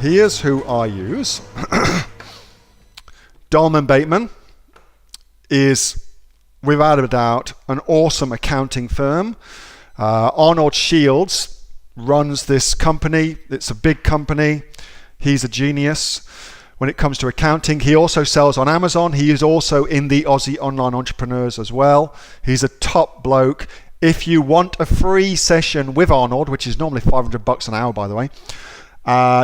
here's who I use. Dolman Bateman is, without a doubt, an awesome accounting firm. Arnold Shields runs this company. It's a big company. He's a genius when it comes to accounting. He also sells on Amazon. He is also in the Aussie Online Entrepreneurs as well. He's a top bloke. If you want a free session with Arnold, which is normally $500 an hour, by the way,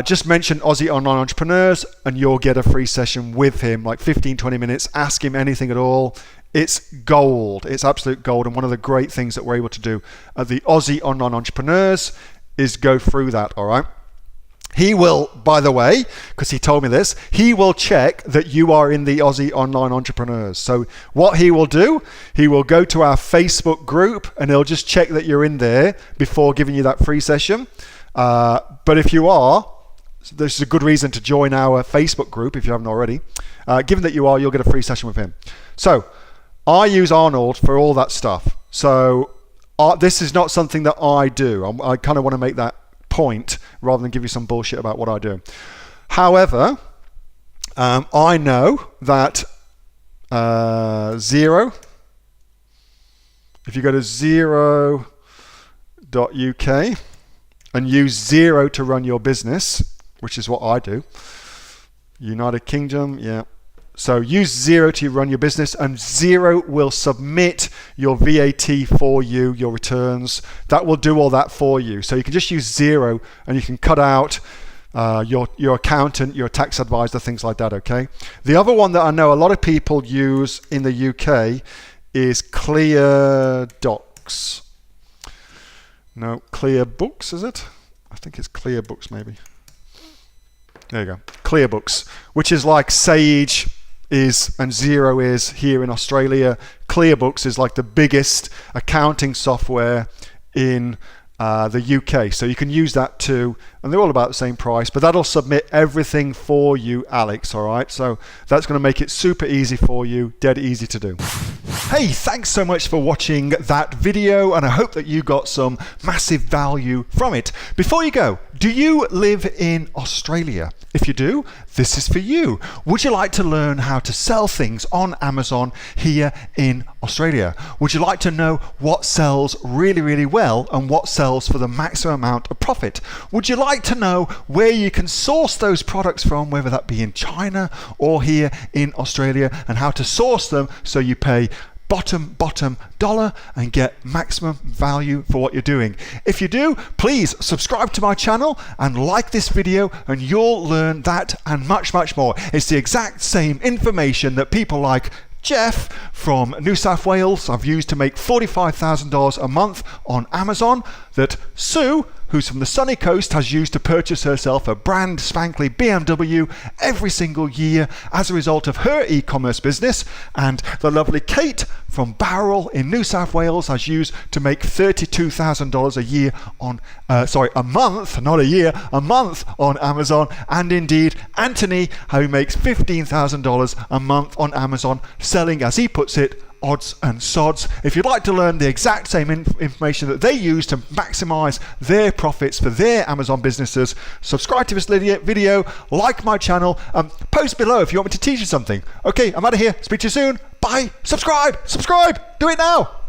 just mention Aussie Online Entrepreneurs and you'll get a free session with him, like 15-20 minutes. Ask him anything at all. It's gold. It's absolute gold. And one of the great things that we're able to do at the Aussie Online Entrepreneurs is go through that, all right? He will, by the way, because he told me this, he will check that you are in the Aussie Online Entrepreneurs. So what he will do, he will go to our Facebook group and he'll just check that you're in there before giving you that free session. But if you are, this is a good reason to join our Facebook group if you haven't already. Given that you are, you'll get a free session with him. So I use Arnold for all that stuff. So this is not something that I do. I kind of want to make that point rather than give you some bullshit about what I do. However, I know that Xero, if you go to xero.uk and use Xero to run your business, which is what I do, United Kingdom, yeah. So use Xero to run your business, and Xero will submit your VAT for you, your returns. That will do all that for you. So you can just use Xero and you can cut out your accountant, your tax advisor, things like that, okay? The other one that I know a lot of people use in the UK is ClearDocs. No, ClearBooks, is it? I think it's ClearBooks maybe. There you go, ClearBooks, which is like Sage is and Xero is here in Australia. ClearBooks is like the biggest accounting software in the UK. So you can use that too, and they're all about the same price, but that'll submit everything for you, Alex, all right? So that's going to make it super easy for you, dead easy to do. Hey, thanks so much for watching that video, and I hope that you got some massive value from it. Before you go, do you live in Australia? If you do, this is for you. Would you like to learn how to sell things on Amazon here in Australia? Would you like to know what sells really, really well and what sells for the maximum amount of profit? Would you like to know where you can source those products from, whether that be in China or here in Australia, and how to source them so you pay bottom dollar and get maximum value for what you're doing? If you do, please subscribe to my channel and like this video, and you'll learn that and much more. It's the exact same information that people like Jeff from New South Wales I've used to make $45,000 a month on Amazon, that Sue, who's from the sunny coast, has used to purchase herself a brand spankly BMW every single year as a result of her e-commerce business, and the lovely Kate from Bowral in New South Wales has used to make $32,000 a year on, a month, not a year, a month on Amazon, and indeed Anthony, who makes $15,000 a month on Amazon, selling, as he puts it, odds and sods. If you'd like to learn the exact same information that they use to maximize their profits for their Amazon businesses, subscribe to this video, like my channel, post below if you want me to teach you something. Okay, I'm out of here. Speak to you soon. Bye. Subscribe. Do it now.